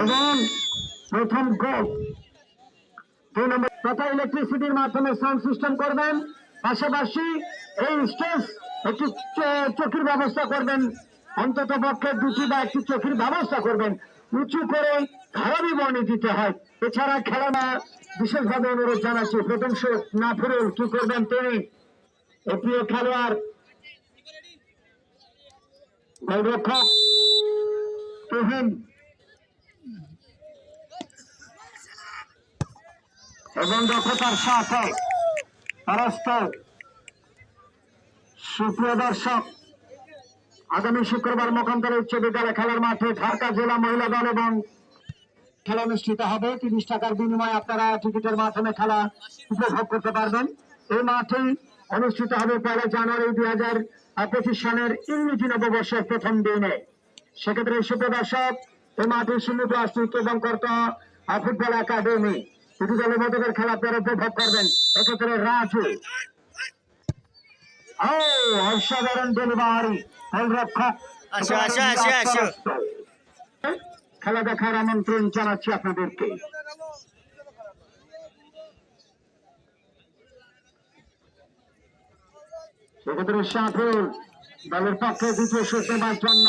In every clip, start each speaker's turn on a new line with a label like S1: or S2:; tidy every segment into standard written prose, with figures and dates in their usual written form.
S1: এবং প্রথম গোল 2 নম্বর তথা ইলেকট্রিসিটির মাধ্যমে সাউন্ড সিস্টেম করবেন, পাশাপাশি এই স্টেজ একটি চোখের ব্যবস্থা করবেন, অন্তত পক্ষে 2টি বা 1টি চোখের ব্যবস্থা করবেন, উঁচু করে ধারাবি বর্ণে দিতে হয়। এছাড়া খেলা বিশেষভাবে অনুরোধ জানাচ্ছি, প্রথম শট নাফিরুল কি করবেন তিনি, প্রিয় খেলোয়াড় গোলরক্ষক তুহিন এবং দক্ষতার সাথে পরস্পর। সুপ্রিয় দর্শক, আগামী শুক্রবার মোকামতলা উচ্চ বিদ্যালয় খেলার মাঠে ঢাকা জেলা মহিলা দল এবং খেলা অনুষ্ঠিত হবে। 30 টাকার বিনিময়ে আপনারা টিকিটের মাধ্যমে খেলা উপভোগ করতে পারবেন। এই মাঠেই অনুষ্ঠিত হবে 1 জানুয়ারি 2025 সনের ইংরেজি নববর্ষের প্রথম দিনে। সেক্ষেত্রে সুপ্রিয় দর্শক, এই মাঠে শিল্প প্লাস্টিক এবং কর্তা ফুটবল একাডেমি দুটি দলের মধ্যে খেলা আপনারা উপভোগ করবেন। এক্ষেত্রে রাজু অসাধারণ ডেলিভারি, গোলরক্ষক খেলা দেখার আমন্ত্রণ জানাচ্ছি আপনাদেরকে। সেক্ষেত্রে সাফল দলের পক্ষে দ্বিতীয় শট নেবার জন্য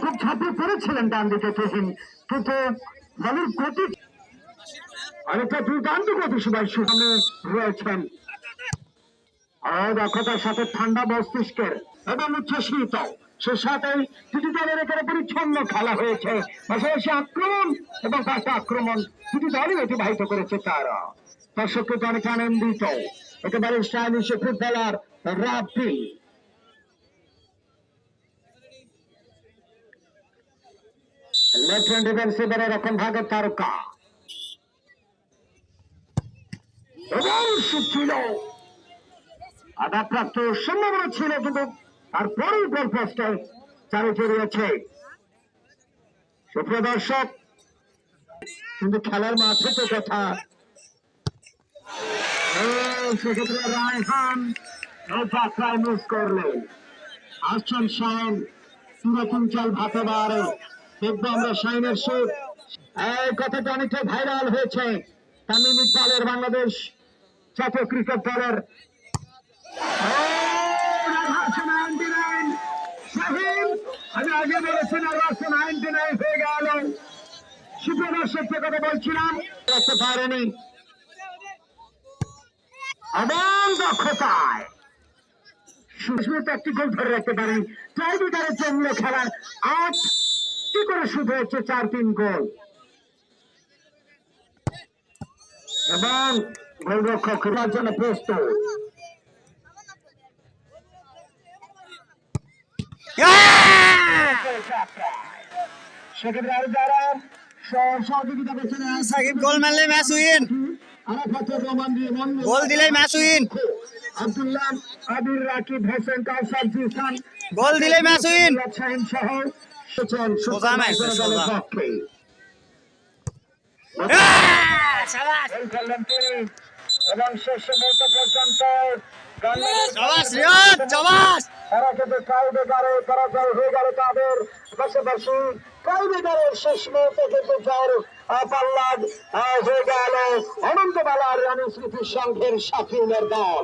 S1: খুব ঝাঁপিয়ে পড়েছিলেন ডান দিকে তুহিন, কিন্তু দলের গতি অনেকটা দুর্দান্ত গতি সবাই সামনে রয়েছেন। দক্ষতার সাথে ঠান্ডা মস্তিষ্কের এবং উচ্ছ্বসিত, সে সাথে দুটি দলের একেবারে পরিচ্ছন্ন খেলা হয়েছে, পাশাপাশি আক্রমণ এবং পাশে আক্রমণ দুটি দলই অতিবাহিত করেছে তারা। দর্শককে অনেক আনন্দিত, একেবারে স্টাইলিশ ফুটবলার রাব্বি। লেফটেন্যান্ট ডিফেন্সিভের এরকম ভাগের তারকা এবং ছিল আঘাতপ্রাপ্ত সম্ভাবনা ছিল, কিন্তু তারপরেই গোল পোস্টে চারে জড়িয়েছে। সুপ্রিয় দর্শক, কিন্তু খেলার মাঠে তো কথা, সেক্ষেত্রে রায়হান যাত্রায় মিস করলেন। আসছেন শাইন, নতুন চাল ভাতে বারে দেখবো আমরা শাইনের শুট। এই কথাটা অনেকটা ভাইরাল হয়েছে তামিম ইকবালের বাংলাদেশ জাতীয় ক্রিকেট দলের। আমি আগে বলেছি না 99 হয়ে গেল। সুপ্রিয় দর্শক কথা বলছিলাম, রাখতে পারেনি এবং দক্ষতায় একটি গোল ধরে রাখতে পারেনি। টাইব্রেকারের জন্য খেলার 8টি করে শুরু হচ্ছে 4-3 গোল এবং গোলরক্ষক খেলার জন্য প্রস্তুত। সেক্ষেত্রে আরো যারা সহযোগিতা করছেন,
S2: সাকিব গোল মারলে ম্যাচ উইন, গোল দিলেই ম্যাচ উইন,
S1: আব্দুল্লাহ আবির রাকিব হোসেন কাউসার জিসান
S2: গোল দিলেই ম্যাচ উইন
S1: শাহিন সহ
S2: সোজা ম্যাচ সোজা।
S1: এবং শেষ মুহূর্ত পর্যন্ত তারা কিন্তু টাইব্রেকারে পরাজয় হয়ে গেল তাদের। পাশাপাশি টাইব্রেকারের শেষ মুহূর্তে কিন্তু পাল্লা হয়ে গেল অনন্তবালার রানী স্মৃতি সংঘের শাফিউলের দল।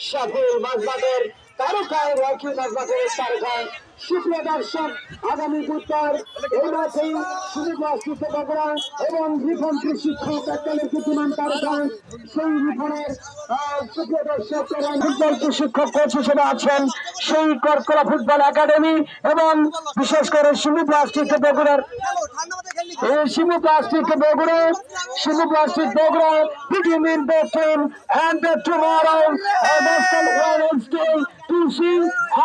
S1: শাফিউল মাজবাদের তারকায় রাখি মাজবাদের তারকায়। সুপ্রিয় দর্শক, আগামী বুধবার এই মাঠেই সুনির্বাচিত বগুড়া এবং রিফন শিক্ষক একদলের বুদ্ধিমান তারকা। সেই রিফনের সুপ্রিয় দর্শক ফুটবল প্রশিক্ষক কোচ হিসেবে আছেন সেই করকলা ফুটবল একাডেমি এবং বিশেষ করে শিমু প্লাস্টিক বগুড়ার Shimu plastic Bogura between both team and tomorrow Wednesday to see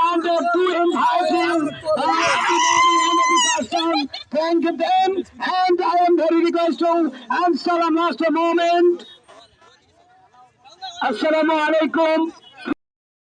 S1: and to invite him thank them, and I am very request to answer last moment. Assalamu alaikum.